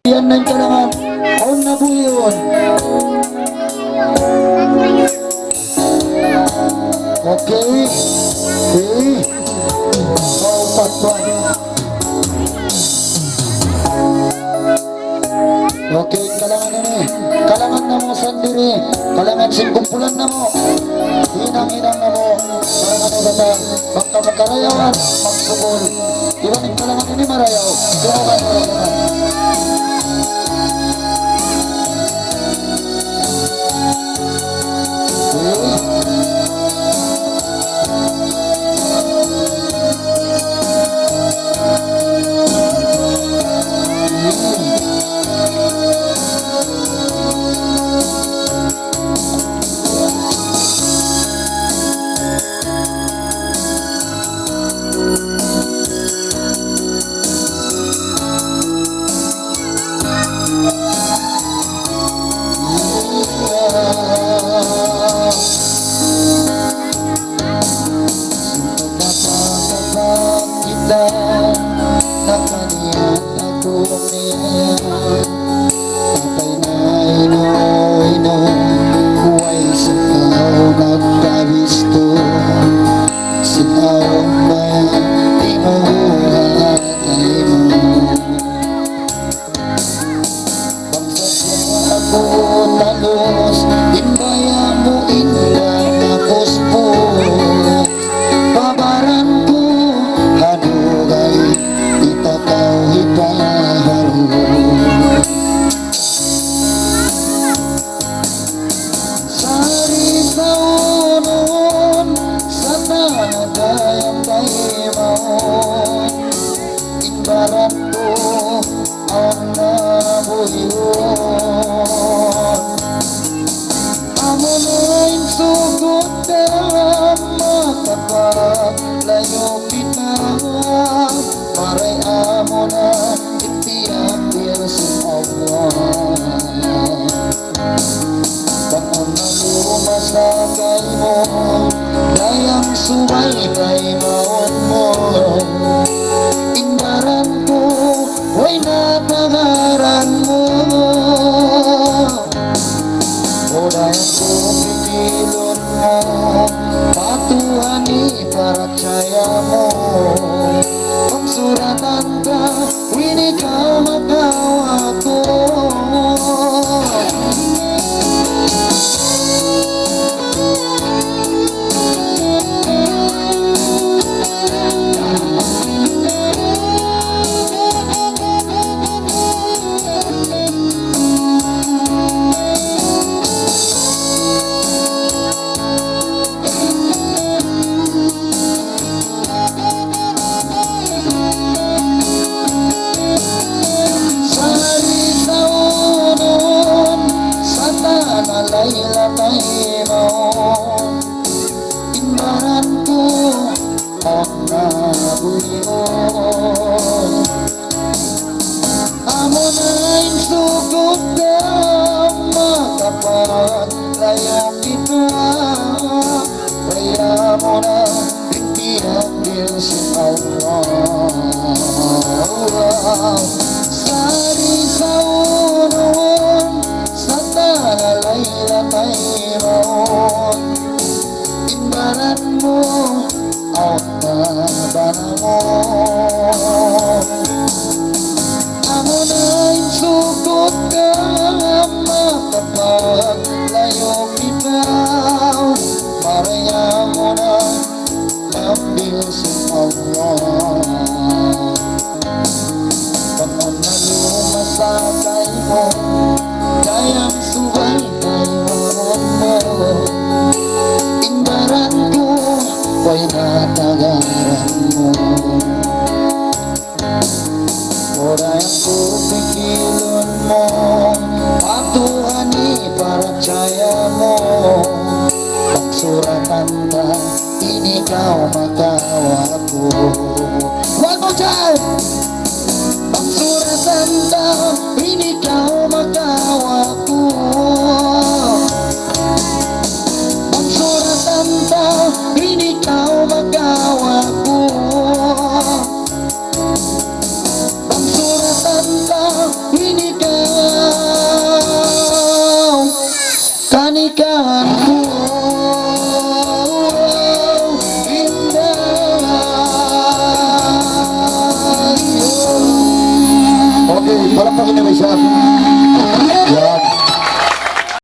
Yan ng kailangan. On na po yun. Okay. Okay. Kaupat pa. Okay, kailangan ini. Kailangan na mo sandiri. Kailangan singkumpulan na mo. Hinang-hinang na mo. Kailangan na bata. Baka magkarayawan. Magsugol. Iwan yung kailangan ini marayaw. Kailangan marayawan. Nakaniat ako niya patay na ino huway sinaw nagkabisto sinaw na inuhatay mo pagsasya ako talos inbaya mo inang akos po babaran ko hanugay itakaw ipahalo sari sa unon sa tanagayang tahimaon imbaran ko ang nabuhiyon amo na'y sugot dalam matapat layo kita maray amo na itiakir sa Allah bakon na lumasakay mo dayang suway kay maon mo ingbaran ko way natangaran mo o dayang ko pipilon mo patuhani para tsaya mo pagsuratan ka hindi ka magawa ko layla tahimaon imbaran ko ang nabuhiyon amo na'y sugot na matapat layo kita kaya mo na itiakir sa Allah sari sa unon sa layla tahimaon imbaran mo ang nabanamon amo na'y sugot ka matapat layo kita maraya mo na ambil sa Allah bakon na lumasakay mo dayang suway kay maon mo imbaran ko way natagaran mo o dayang ko pikilon mo patuhani para tsaya mo pagsuratan ka hindi ka makawa ko one more time pagsuratan ka hindi ka makawa ko pagsuratan ka hindi ka makawa ko pagsuratan ka hindi sa